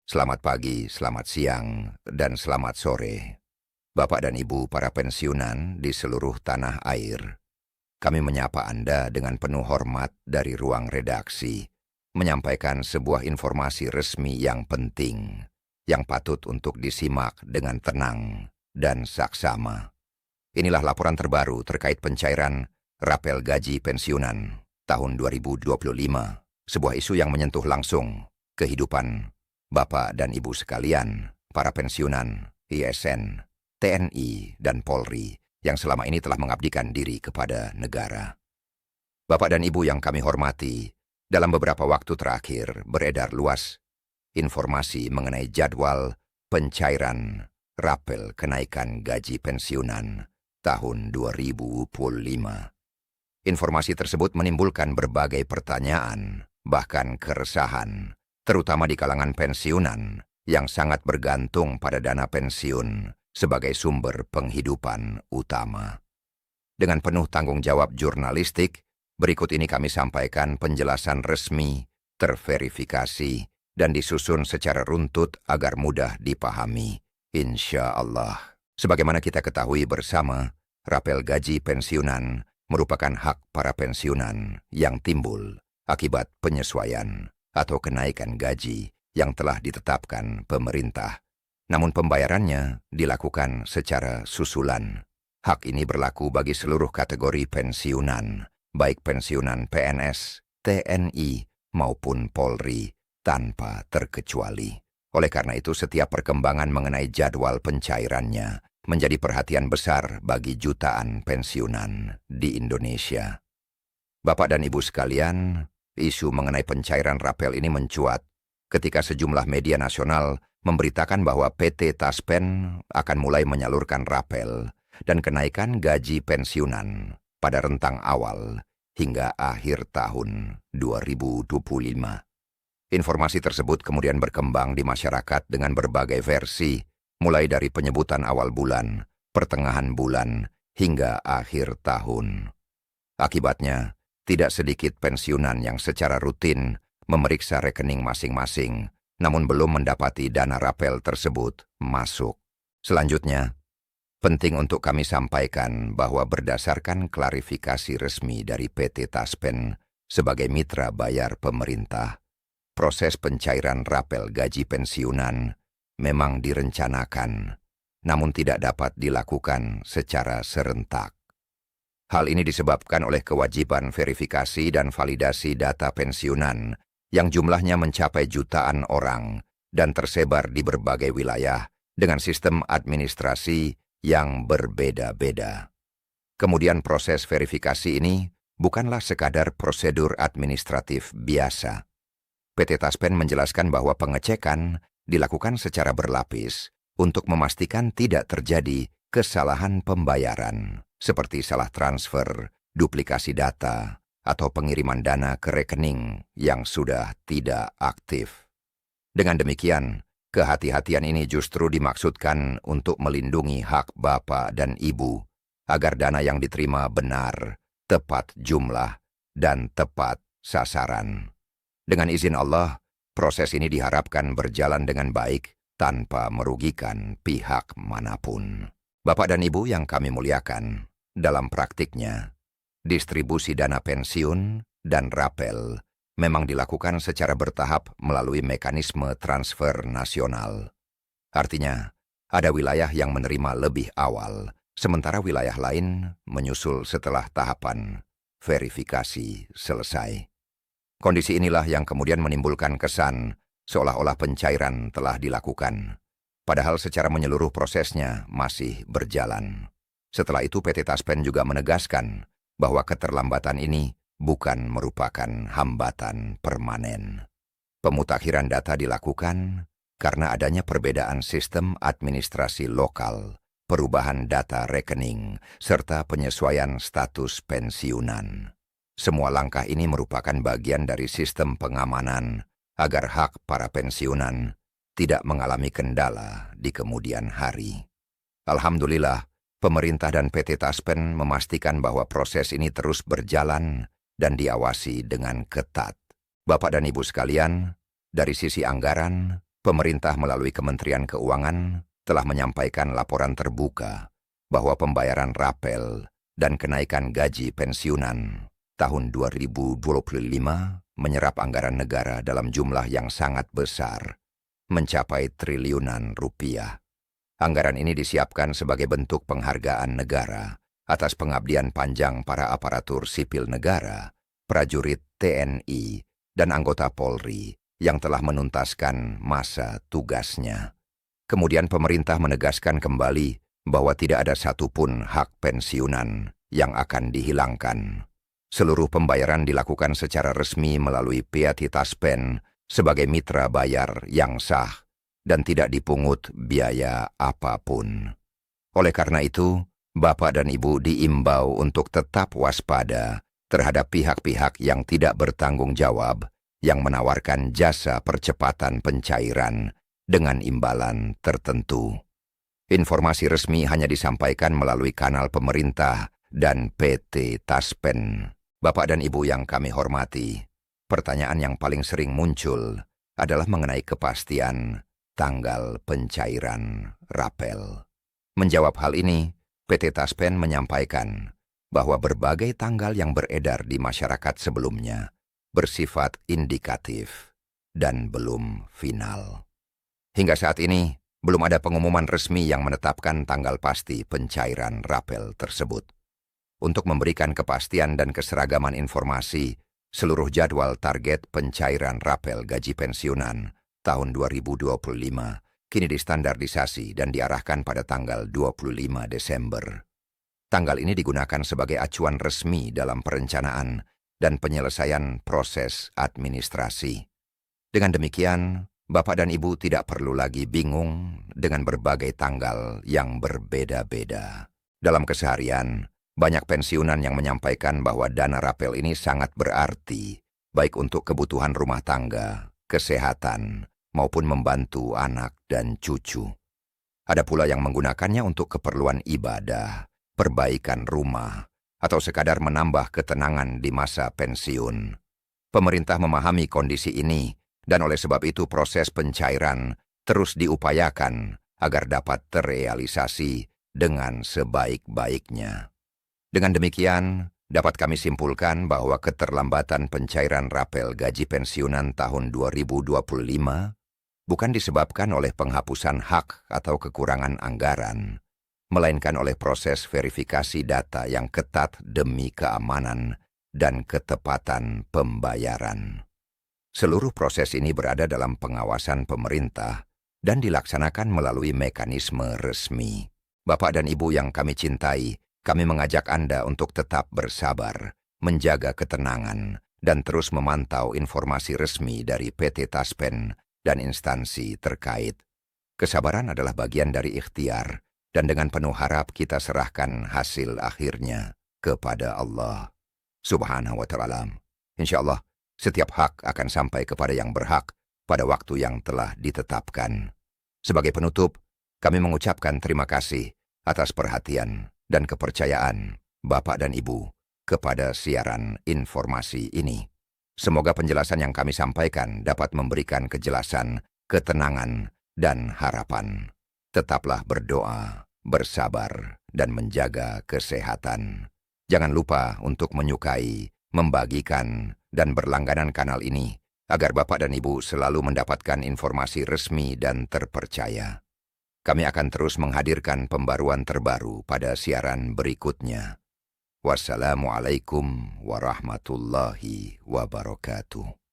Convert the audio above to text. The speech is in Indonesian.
Selamat pagi, selamat siang, dan selamat sore. Bapak dan Ibu para pensiunan di seluruh tanah air. Kami menyapa Anda dengan penuh hormat dari ruang redaksi, menyampaikan sebuah informasi resmi yang penting, yang patut untuk disimak dengan tenang dan saksama. Inilah laporan terbaru terkait pencairan rapel gaji pensiunan tahun 2025, sebuah isu yang menyentuh langsung kehidupan Bapak dan Ibu sekalian, para pensiunan, ISN, TNI, dan Polri yang selama ini telah mengabdikan diri kepada negara. Bapak dan Ibu yang kami hormati, dalam beberapa waktu terakhir beredar luas informasi mengenai jadwal pencairan rapel kenaikan gaji pensiunan tahun 2025. Informasi tersebut menimbulkan berbagai pertanyaan, bahkan keresahan, terutama di kalangan pensiunan yang sangat bergantung pada dana pensiun sebagai sumber penghidupan utama. Dengan penuh tanggung jawab jurnalistik, berikut ini kami sampaikan penjelasan resmi, terverifikasi, dan disusun secara runtut agar mudah dipahami, insya Allah. Sebagaimana kita ketahui bersama, rapel gaji pensiunan merupakan hak para pensiunan yang timbul akibat penyesuaian atau kenaikan gaji yang telah ditetapkan pemerintah. Namun pembayarannya dilakukan secara susulan. Hak ini berlaku bagi seluruh kategori pensiunan, baik pensiunan PNS, TNI, maupun Polri, tanpa terkecuali. Oleh karena itu, setiap perkembangan mengenai jadwal pencairannya menjadi perhatian besar bagi jutaan pensiunan di Indonesia. Bapak dan Ibu sekalian, isu mengenai pencairan rapel ini mencuat ketika sejumlah media nasional memberitakan bahwa PT Taspen akan mulai menyalurkan rapel dan kenaikan gaji pensiunan pada rentang awal hingga akhir tahun 2025. Informasi tersebut kemudian berkembang di masyarakat dengan berbagai versi, mulai dari penyebutan awal bulan, pertengahan bulan, hingga akhir tahun. Akibatnya, tidak sedikit pensiunan yang secara rutin memeriksa rekening masing-masing, namun belum mendapati dana rapel tersebut masuk. Selanjutnya, penting untuk kami sampaikan bahwa berdasarkan klarifikasi resmi dari PT Taspen sebagai mitra bayar pemerintah, proses pencairan rapel gaji pensiunan memang direncanakan, namun tidak dapat dilakukan secara serentak. Hal ini disebabkan oleh kewajiban verifikasi dan validasi data pensiunan yang jumlahnya mencapai jutaan orang dan tersebar di berbagai wilayah dengan sistem administrasi yang berbeda-beda. Kemudian proses verifikasi ini bukanlah sekadar prosedur administratif biasa. PT Taspen menjelaskan bahwa pengecekan dilakukan secara berlapis untuk memastikan tidak terjadi kesalahan pembayaran, seperti salah transfer, duplikasi data, atau pengiriman dana ke rekening yang sudah tidak aktif. Dengan demikian, kehati-hatian ini justru dimaksudkan untuk melindungi hak Bapak dan Ibu, agar dana yang diterima benar, tepat jumlah, dan tepat sasaran. Dengan izin Allah, proses ini diharapkan berjalan dengan baik tanpa merugikan pihak manapun. Bapak dan Ibu yang kami muliakan, dalam praktiknya, distribusi dana pensiun dan rapel memang dilakukan secara bertahap melalui mekanisme transfer nasional. Artinya, ada wilayah yang menerima lebih awal, sementara wilayah lain menyusul setelah tahapan verifikasi selesai. Kondisi inilah yang kemudian menimbulkan kesan seolah-olah pencairan telah dilakukan, padahal secara menyeluruh prosesnya masih berjalan. Setelah itu PT Taspen juga menegaskan bahwa keterlambatan ini bukan merupakan hambatan permanen. Pemutakhiran data dilakukan karena adanya perbedaan sistem administrasi lokal, perubahan data rekening, serta penyesuaian status pensiunan. Semua langkah ini merupakan bagian dari sistem pengamanan agar hak para pensiunan tidak mengalami kendala di kemudian hari. Alhamdulillah, pemerintah dan PT Taspen memastikan bahwa proses ini terus berjalan dan diawasi dengan ketat. Bapak dan Ibu sekalian, dari sisi anggaran, Pemerintah melalui Kementerian Keuangan telah menyampaikan laporan terbuka bahwa pembayaran rapel dan kenaikan gaji pensiunan tahun 2025 menyerap anggaran negara dalam jumlah yang sangat besar, mencapai triliunan rupiah. Anggaran ini disiapkan sebagai bentuk penghargaan negara atas pengabdian panjang para aparatur sipil negara, prajurit TNI, dan anggota Polri yang telah menuntaskan masa tugasnya. Kemudian pemerintah menegaskan kembali bahwa tidak ada satupun hak pensiunan yang akan dihilangkan. Seluruh pembayaran dilakukan secara resmi melalui PT Taspen sebagai mitra bayar yang sah dan tidak dipungut biaya apapun. Oleh karena itu, Bapak dan Ibu diimbau untuk tetap waspada terhadap pihak-pihak yang tidak bertanggung jawab yang menawarkan jasa percepatan pencairan dengan imbalan tertentu. Informasi resmi hanya disampaikan melalui kanal pemerintah dan PT Taspen. Bapak dan Ibu yang kami hormati, pertanyaan yang paling sering muncul adalah mengenai kepastian tanggal pencairan rapel. Menjawab hal ini, PT Taspen menyampaikan bahwa berbagai tanggal yang beredar di masyarakat sebelumnya bersifat indikatif dan belum final. Hingga saat ini, belum ada pengumuman resmi yang menetapkan tanggal pasti pencairan rapel tersebut. Untuk memberikan kepastian dan keseragaman informasi, seluruh jadwal target pencairan rapel gaji pensiunan tahun 2025 kini distandardisasi dan diarahkan pada tanggal 25 Desember. Tanggal ini digunakan sebagai acuan resmi dalam perencanaan dan penyelesaian proses administrasi. Dengan demikian, Bapak dan Ibu tidak perlu lagi bingung dengan berbagai tanggal yang berbeda-beda. Dalam keseharian, banyak pensiunan yang menyampaikan bahwa dana rapel ini sangat berarti, baik untuk kebutuhan rumah tangga, kesehatan, maupun membantu anak dan cucu. Ada pula yang menggunakannya untuk keperluan ibadah, perbaikan rumah, atau sekadar menambah ketenangan di masa pensiun. Pemerintah memahami kondisi ini, dan oleh sebab itu proses pencairan terus diupayakan agar dapat terrealisasi dengan sebaik-baiknya. Dengan demikian, dapat kami simpulkan bahwa keterlambatan pencairan rapel gaji pensiunan tahun 2025 bukan disebabkan oleh penghapusan hak atau kekurangan anggaran, melainkan oleh proses verifikasi data yang ketat demi keamanan dan ketepatan pembayaran. Seluruh proses ini berada dalam pengawasan pemerintah dan dilaksanakan melalui mekanisme resmi. Bapak dan Ibu yang kami cintai, kami mengajak Anda untuk tetap bersabar, menjaga ketenangan, dan terus memantau informasi resmi dari PT Taspen dan instansi terkait. Kesabaran adalah bagian dari ikhtiar, dan dengan penuh harap kita serahkan hasil akhirnya kepada Allah Subhanahu wa Ta'ala. Insya Allah, setiap hak akan sampai kepada yang berhak pada waktu yang telah ditetapkan. Sebagai penutup, kami mengucapkan terima kasih atas perhatian dan kepercayaan Bapak dan Ibu kepada siaran informasi ini. Semoga penjelasan yang kami sampaikan dapat memberikan kejelasan, ketenangan, dan harapan. Tetaplah berdoa, bersabar, dan menjaga kesehatan. Jangan lupa untuk menyukai, membagikan, dan berlangganan kanal ini agar Bapak dan Ibu selalu mendapatkan informasi resmi dan terpercaya. Kami akan terus menghadirkan pembaruan terbaru pada siaran berikutnya. Wassalamualaikum warahmatullahi wabarakatuh.